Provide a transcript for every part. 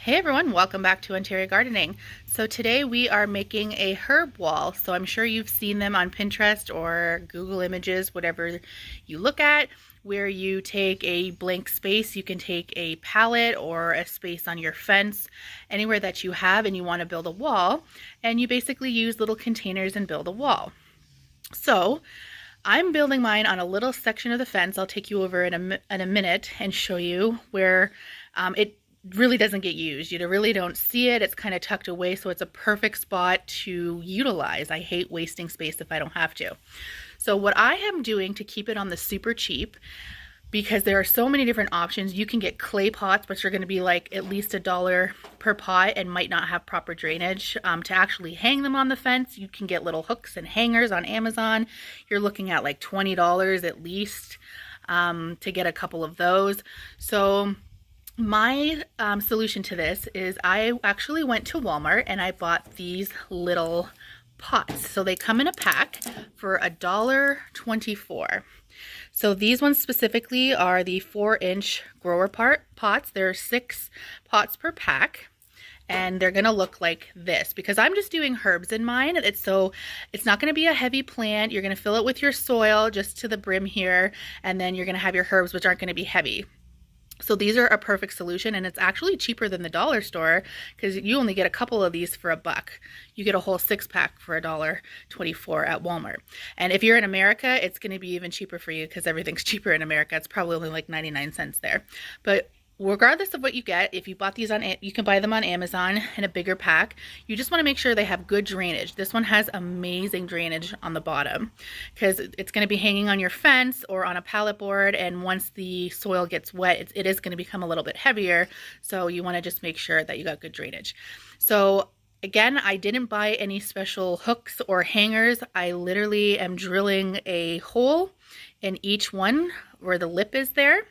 Hey everyone, welcome back to Ontario Gardening. So today we are making a herb wall. So I'm sure you've seen them on Pinterest or Google Images, whatever you look at, where you take a blank space. You can take a pallet or a space on your fence, anywhere that you have and you want to build a wall, and you basically use little containers and build a wall. So I'm building mine on a little section of the fence. I'll take you over in a minute and show you where it really doesn't get used. You really don't see it. It's kind of tucked away, so it's a perfect spot to utilize. I hate wasting space if I don't have to. So what I am doing to keep it on the super cheap, because there are so many different options, you can get clay pots, which are going to be like at least $1 per pot and might not have proper drainage. To actually hang them on the fence, you can get little hooks and hangers on Amazon. You're looking at like $20 at least to get a couple of those. So my solution to this is I actually went to Walmart and I bought these little pots. So they come in a pack for $1.24. So these ones specifically are the 4-inch grower pots. There are 6 pots per pack. And they're gonna look like this because I'm just doing herbs in mine. It's not gonna be a heavy plant. You're gonna fill it with your soil just to the brim here, and then you're gonna have your herbs, which aren't gonna be heavy. So these are a perfect solution, and it's actually cheaper than the dollar store because you only get a couple of these for $1. You get a whole 6-pack for $1.24 at Walmart. And if you're in America, it's going to be even cheaper for you because everything's cheaper in America. It's probably only like 99 cents there. But regardless of what you get, if you bought these you can buy them on Amazon in a bigger pack. You just want to make sure they have good drainage. This one has amazing drainage on the bottom because it's going to be hanging on your fence or on a pallet board, and once the soil gets wet, it is going to become a little bit heavier, so you want to just make sure that you got good drainage. So again, I didn't buy any special hooks or hangers. I literally am drilling a hole in each one where the lip is there,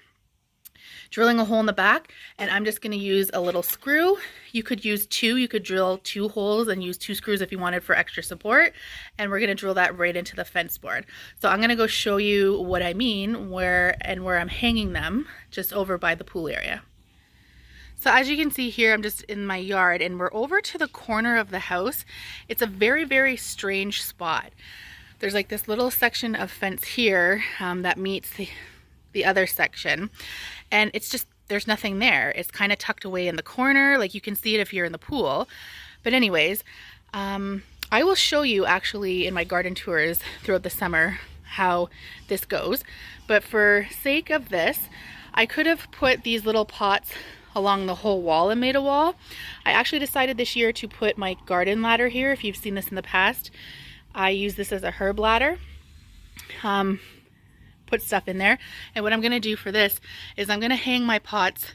drilling a hole in the back, and I'm just going to use a little screw. You could use 2. You could drill 2 holes and use 2 screws if you wanted for extra support, and we're going to drill that right into the fence board. So I'm going to go show you what I mean where I'm hanging them, just over by the pool area. So as you can see here, I'm just in my yard and we're over to the corner of the house. It's a very, very strange spot. There's like this little section of fence here that meets the other section, and it's just, there's nothing there. It's kind of tucked away in the corner, like you can see it if you're in the pool. But anyways, I will show you actually in my garden tours throughout the summer how this goes. But for sake of this, I could have put these little pots along the whole wall and made a wall. I actually decided this year to put my garden ladder here. If you've seen this in the past, I use this as a herb ladder. Put stuff in there, and what I'm going to do for this is I'm going to hang my pots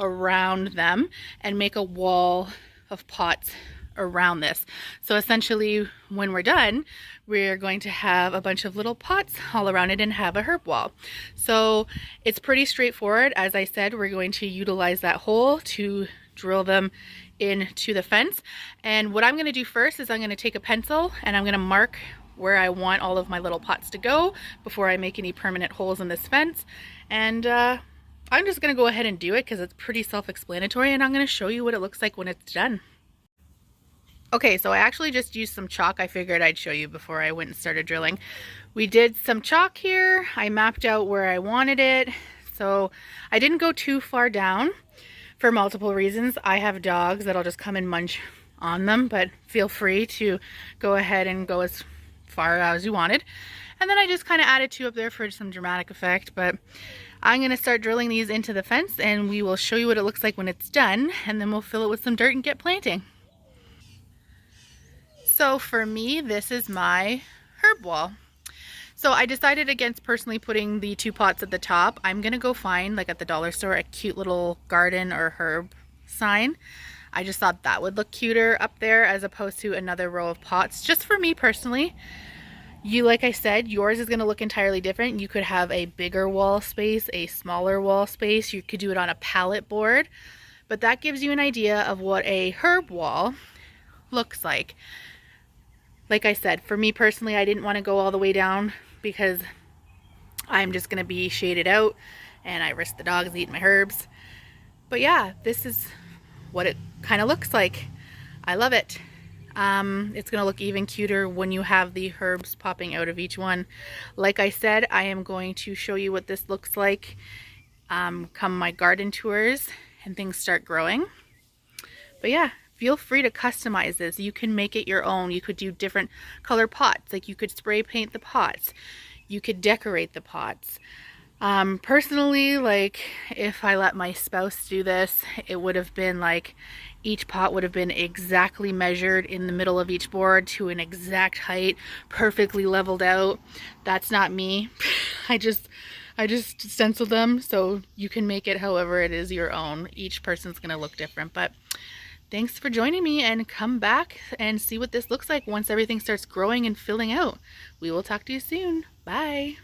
around them and make a wall of pots around this. So essentially when we're done, we're going to have a bunch of little pots all around it and have a herb wall. So it's pretty straightforward. As I said, we're going to utilize that hole to drill them into the fence, and what I'm going to do first is I'm going to take a pencil and I'm going to mark where I want all of my little pots to go before I make any permanent holes in this fence. And I'm just gonna go ahead and do it because it's pretty self-explanatory, and I'm gonna show you what it looks like when it's done. Okay, so I actually just used some chalk. I figured I'd show you before I went and started drilling. We did some chalk here. I mapped out where I wanted it. So I didn't go too far down for multiple reasons. I have dogs that'll just come and munch on them, but feel free to go ahead and go as far as you wanted. And then I just kind of added 2 up there for some dramatic effect. But I'm going to start drilling these into the fence, and we will show you what it looks like when it's done, and then we'll fill it with some dirt and get planting. So for me, this is my herb wall. So I decided against personally putting the 2 pots at the top. I'm going to go find, like at the dollar store, a cute little garden or herb sign. I just thought that would look cuter up there as opposed to another row of pots, just for me personally. You, like I said, yours is going to look entirely different. You could have a bigger wall space, a smaller wall space. You could do it on a pallet board, but that gives you an idea of what a herb wall looks like. Like I said, for me personally, I didn't want to go all the way down because I'm just going to be shaded out and I risk the dogs eating my herbs. But yeah, this is what it kind of looks like. I love it. It's going to look even cuter when you have the herbs popping out of each one. Like I said, I am going to show you what this looks like come my garden tours and things start growing. But yeah, feel free to customize this. You can make it your own. You could do different color pots. Like you could spray paint the pots. You could decorate the pots. Personally, like if I let my spouse do this, it would have been like each pot would have been exactly measured in the middle of each board to an exact height, perfectly leveled out. That's not me. I just stencil them, so you can make it however it is your own. Each person's gonna look different. But thanks for joining me, and come back and see what this looks like once everything starts growing and filling out. We will talk to you soon. Bye.